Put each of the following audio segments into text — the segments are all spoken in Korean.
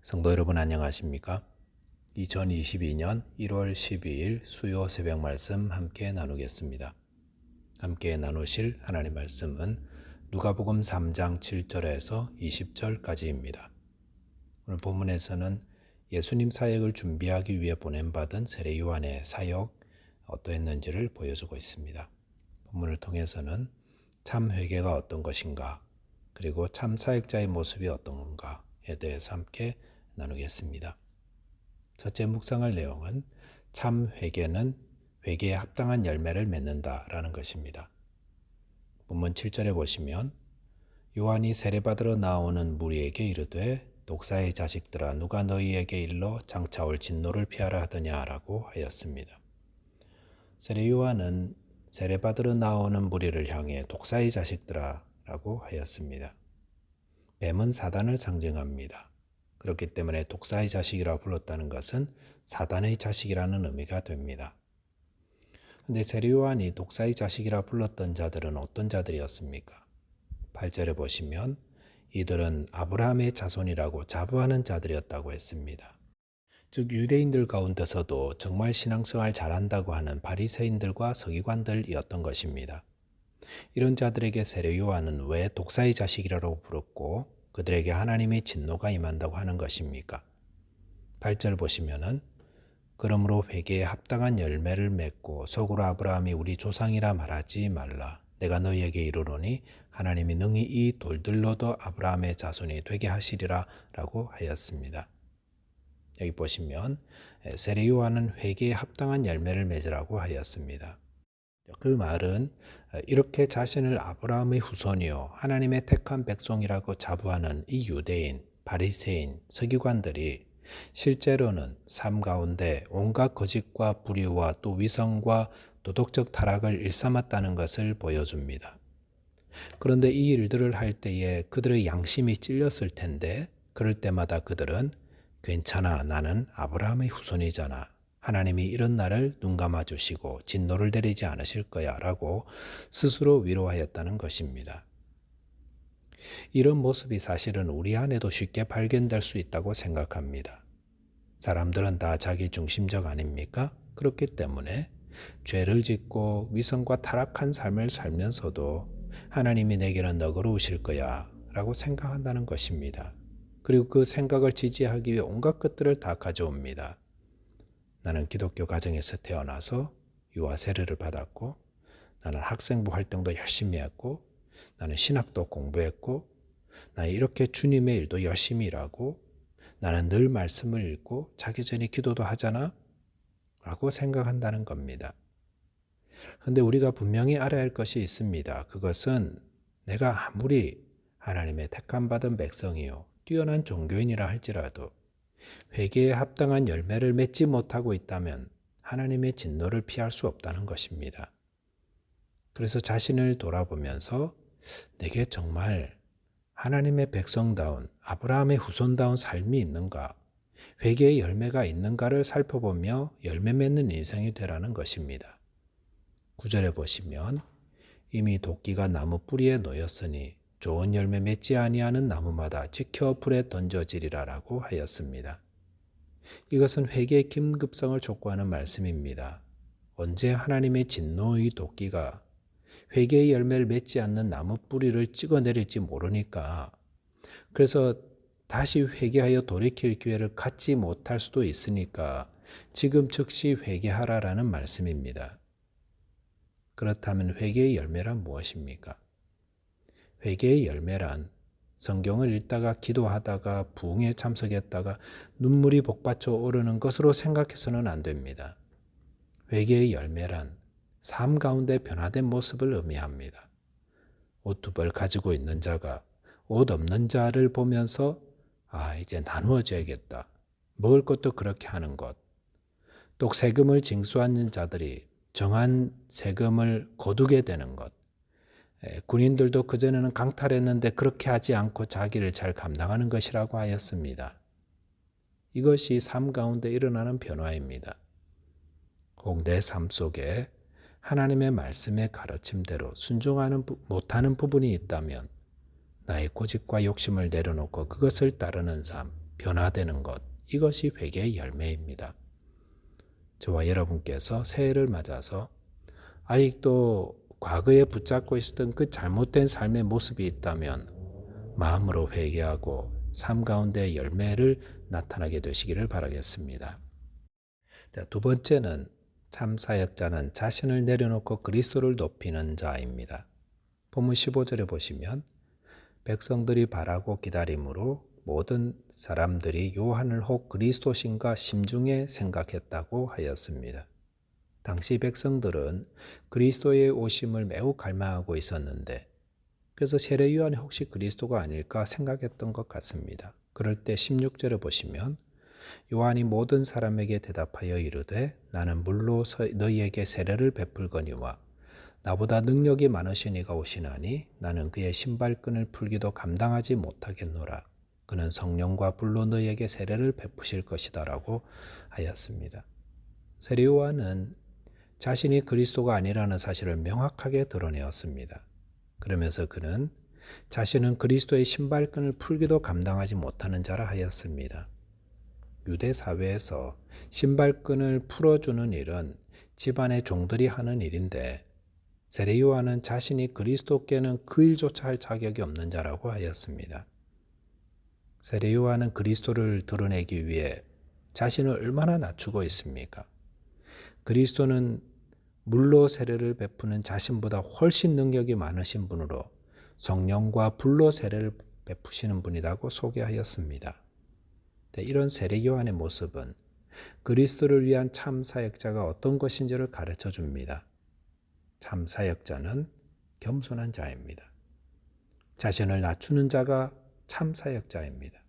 성도 여러분 안녕하십니까? 2022년 1월 12일 수요 새벽 말씀 함께 나누겠습니다. 함께 나누실 하나님 말씀은 누가복음 3장 7절에서 20절까지입니다. 오늘 본문에서는 예수님 사역을 준비하기 위해 보냄받은 세례 요한의 사역 어떠했는지를 보여주고 있습니다. 본문을 통해서는 참 회개가 어떤 것인가, 그리고 참 사역자의 모습이 어떤가에 대해서 함께 나누겠습니다. 첫째 묵상할 내용은 참 회개는 회개에 합당한 열매를 맺는다라는 것입니다. 본문 7절에 보시면 요한이 세례받으러 나오는 무리에게 이르되 독사의 자식들아 누가 너희에게 일러 장차 올 진노를 피하라 하더냐라고 하였습니다. 세례 요한은 세례받으러 나오는 무리를 향해 독사의 자식들아 라고 하였습니다. 뱀은 사단을 상징합니다. 그렇기 때문에 독사의 자식이라 불렀다는 것은 사단의 자식이라는 의미가 됩니다. 그런데 세례 요한이 독사의 자식이라 불렀던 자들은 어떤 자들이었습니까? 8절에 보시면 이들은 아브라함의 자손이라고 자부하는 자들이었다고 했습니다. 즉 유대인들 가운데서도 정말 신앙생활 잘한다고 하는 바리새인들과 서기관들이었던 것입니다. 이런 자들에게 세례 요한은 왜 독사의 자식이라고 부르고 그들에게 하나님의 진노가 임한다고 하는 것입니까? 8절 보시면은 그러므로 회개에 합당한 열매를 맺고 속으로 아브라함이 우리 조상이라 말하지 말라. 내가 너희에게 이르노니 하나님이 능히 이 돌들로도 아브라함의 자손이 되게 하시리라 라고 하였습니다. 여기 보시면 세례 요한은 회개에 합당한 열매를 맺으라고 하였습니다. 그 말은 이렇게 자신을 아브라함의 후손이요 하나님의 택한 백성이라고 자부하는 이 유대인, 바리새인, 서기관들이 실제로는 삶 가운데 온갖 거짓과 불의와 또 위선과 도덕적 타락을 일삼았다는 것을 보여줍니다. 그런데 이 일들을 할 때에 그들의 양심이 찔렸을 텐데 그럴 때마다 그들은 괜찮아, 나는 아브라함의 후손이잖아. 하나님이 이런 나를 눈 감아 주시고 진노를 내리지 않으실 거야 라고 스스로 위로하였다는 것입니다. 이런 모습이 사실은 우리 안에도 쉽게 발견될 수 있다고 생각합니다. 사람들은 다 자기 중심적 아닙니까? 그렇기 때문에 죄를 짓고 위선과 타락한 삶을 살면서도 하나님이 내게는 너그러우실 거야 라고 생각한다는 것입니다. 그리고 그 생각을 지지하기 위해 온갖 것들을 다 가져옵니다. 나는 기독교 가정에서 태어나서 유아 세례를 받았고 나는 학생부 활동도 열심히 했고 나는 신학도 공부했고 나는 이렇게 주님의 일도 열심히 일하고 나는 늘 말씀을 읽고 자기 전에 기도도 하잖아 라고 생각한다는 겁니다. 그런데 우리가 분명히 알아야 할 것이 있습니다. 그것은 내가 아무리 하나님의 택함받은 백성이요 뛰어난 종교인이라 할지라도 회개에 합당한 열매를 맺지 못하고 있다면 하나님의 진노를 피할 수 없다는 것입니다. 그래서 자신을 돌아보면서 내게 정말 하나님의 백성다운 아브라함의 후손다운 삶이 있는가, 회개의 열매가 있는가를 살펴보며 열매 맺는 인생이 되라는 것입니다. 9절에 보시면 이미 도끼가 나무 뿌리에 놓였으니 좋은 열매 맺지 아니하는 나무마다 지켜 불에 던져지리라라고 하였습니다. 이것은 회개의 긴급성을 촉구하는 말씀입니다. 언제 하나님의 진노의 도끼가 회개의 열매를 맺지 않는 나무 뿌리를 찍어내릴지 모르니까 그래서 다시 회개하여 돌이킬 기회를 갖지 못할 수도 있으니까 지금 즉시 회개하라라는 말씀입니다. 그렇다면 회개의 열매란 무엇입니까? 회개의 열매란 성경을 읽다가 기도하다가 부흥에 참석했다가 눈물이 복받쳐 오르는 것으로 생각해서는 안 됩니다. 회개의 열매란 삶 가운데 변화된 모습을 의미합니다. 옷 두 벌 가지고 있는 자가 옷 없는 자를 보면서 이제 나누어줘야겠다. 먹을 것도 그렇게 하는 것. 또 세금을 징수하는 자들이 정한 세금을 거두게 되는 것. 군인들도 그전에는 강탈했는데 그렇게 하지 않고 자기를 잘 감당하는 것이라고 하였습니다. 이것이 삶 가운데 일어나는 변화입니다. 혹 내 삶 속에 하나님의 말씀의 가르침대로 순종하는 못하는 부분이 있다면 나의 고집과 욕심을 내려놓고 그것을 따르는 삶, 변화되는 것, 이것이 회개의 열매입니다. 저와 여러분께서 새해를 맞아서 아직도 과거에 붙잡고 있었던 그 잘못된 삶의 모습이 있다면 마음으로 회개하고 삶 가운데 열매를 나타나게 되시기를 바라겠습니다. 자, 두 번째는 참 사역자는 자신을 내려놓고 그리스도를 높이는 자입니다. 본문 15절에 보시면 백성들이 바라고 기다림으로 모든 사람들이 요한을 혹 그리스도신가 심중에 생각했다고 하였습니다. 당시 백성들은 그리스도의 오심을 매우 갈망하고 있었는데 그래서 세례 요한이 혹시 그리스도가 아닐까 생각했던 것 같습니다. 그럴 때 16절에 보시면 요한이 모든 사람에게 대답하여 이르되 나는 물로 너희에게 세례를 베풀거니와 나보다 능력이 많으신 이가 오시나니 나는 그의 신발끈을 풀기도 감당하지 못하겠노라. 그는 성령과 불로 너희에게 세례를 베푸실 것이다 라고 하였습니다. 세례 요한은 자신이 그리스도가 아니라는 사실을 명확하게 드러내었습니다. 그러면서 그는 자신은 그리스도의 신발끈을 풀기도 감당하지 못하는 자라 하였습니다. 유대 사회에서 신발끈을 풀어주는 일은 집안의 종들이 하는 일인데 세례 요한은 자신이 그리스도께는 그 일조차 할 자격이 없는 자라고 하였습니다. 세례 요한은 그리스도를 드러내기 위해 자신을 얼마나 낮추고 있습니까? 그리스도는 물로 세례를 베푸는 자신보다 훨씬 능력이 많으신 분으로 성령과 불로 세례를 베푸시는 분이라고 소개하였습니다. 이런 세례 요한의 모습은 그리스도를 위한 참 사역자가 어떤 것인지를 가르쳐 줍니다. 참 사역자는 겸손한 자입니다. 자신을 낮추는 자가 참 사역자입니다.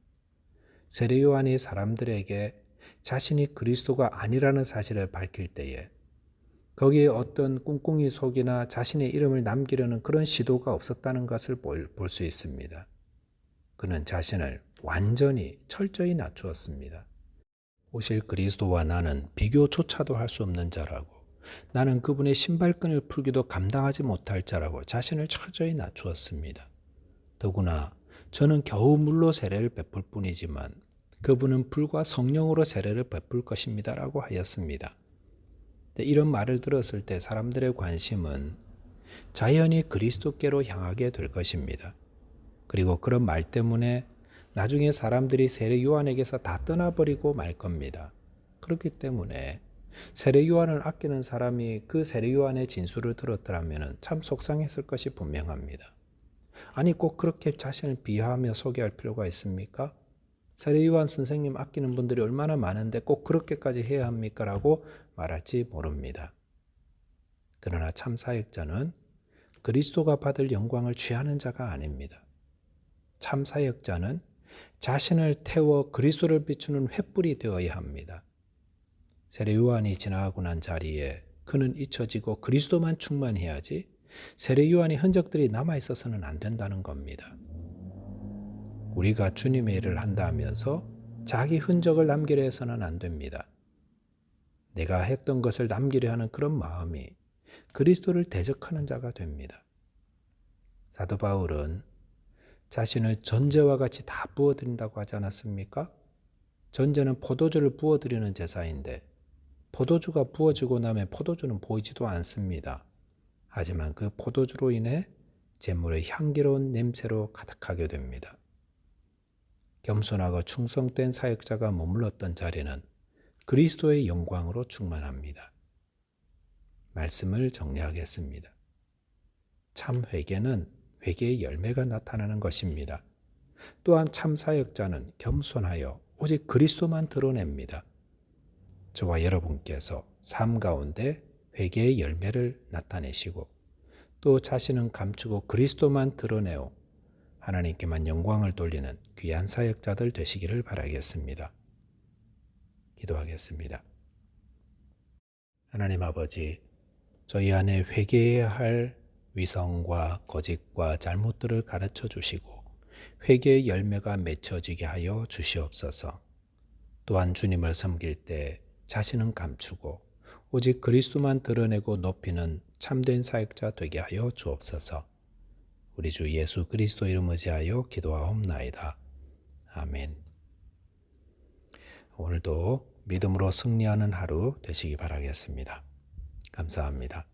세례 요한이 사람들에게 자신이 그리스도가 아니라는 사실을 밝힐 때에 거기에 어떤 꿍꿍이 속이나 자신의 이름을 남기려는 그런 시도가 없었다는 것을 볼 수 있습니다. 그는 자신을 완전히 철저히 낮추었습니다. 오실 그리스도와 나는 비교조차도 할 수 없는 자라고 나는 그분의 신발끈을 풀기도 감당하지 못할 자라고 자신을 철저히 낮추었습니다. 더구나 저는 겨우 물로 세례를 베풀 뿐이지만 그분은 불과 성령으로 세례를 베풀 것입니다 라고 하였습니다. 이런 말을 들었을 때 사람들의 관심은 자연히 그리스도께로 향하게 될 것입니다. 그리고 그런 말 때문에 나중에 사람들이 세례 요한에게서 다 떠나버리고 말 겁니다. 그렇기 때문에 세례 요한을 아끼는 사람이 그 세례 요한의 진술을 들었더라면 참 속상했을 것이 분명합니다. 아니 꼭 그렇게 자신을 비하하며 소개할 필요가 있습니까? 세례 요한 선생님 아끼는 분들이 얼마나 많은데 꼭 그렇게까지 해야 합니까? 라고 말할지 모릅니다. 그러나 참 사역자는 그리스도가 받을 영광을 취하는 자가 아닙니다. 참 사역자는 자신을 태워 그리스도를 비추는 횃불이 되어야 합니다. 세례 요한이 지나가고 난 자리에 그는 잊혀지고 그리스도만 충만해야지 세례 요한의 흔적들이 남아있어서는 안 된다는 겁니다. 우리가 주님의 일을 한다 하면서 자기 흔적을 남기려 해서는 안 됩니다. 내가 했던 것을 남기려 하는 그런 마음이 그리스도를 대적하는 자가 됩니다. 사도 바울은 자신을 전제와 같이 다 부어드린다고 하지 않았습니까? 전제는 포도주를 부어드리는 제사인데 포도주가 부어지고 나면 포도주는 보이지도 않습니다. 하지만 그 포도주로 인해 제물의 향기로운 냄새로 가득하게 됩니다. 겸손하고 충성된 사역자가 머물렀던 자리는 그리스도의 영광으로 충만합니다. 말씀을 정리하겠습니다. 참 회개는 회개의 열매가 나타나는 것입니다. 또한 참 사역자는 겸손하여 오직 그리스도만 드러냅니다. 저와 여러분께서 삶 가운데 회개의 열매를 나타내시고 또 자신은 감추고 그리스도만 드러내어 하나님께만 영광을 돌리는 귀한 사역자들 되시기를 바라겠습니다. 기도하겠습니다. 하나님 아버지, 저희 안에 회개해야 할 위선과 거짓과 잘못들을 가르쳐 주시고 회개의 열매가 맺혀지게 하여 주시옵소서. 또한 주님을 섬길 때 자신은 감추고 오직 그리스도만 드러내고 높이는 참된 사역자 되게 하여 주옵소서. 우리 주 예수 그리스도 이름 의지하여 기도하옵나이다. 아멘. 오늘도 믿음으로 승리하는 하루 되시기 바라겠습니다. 감사합니다.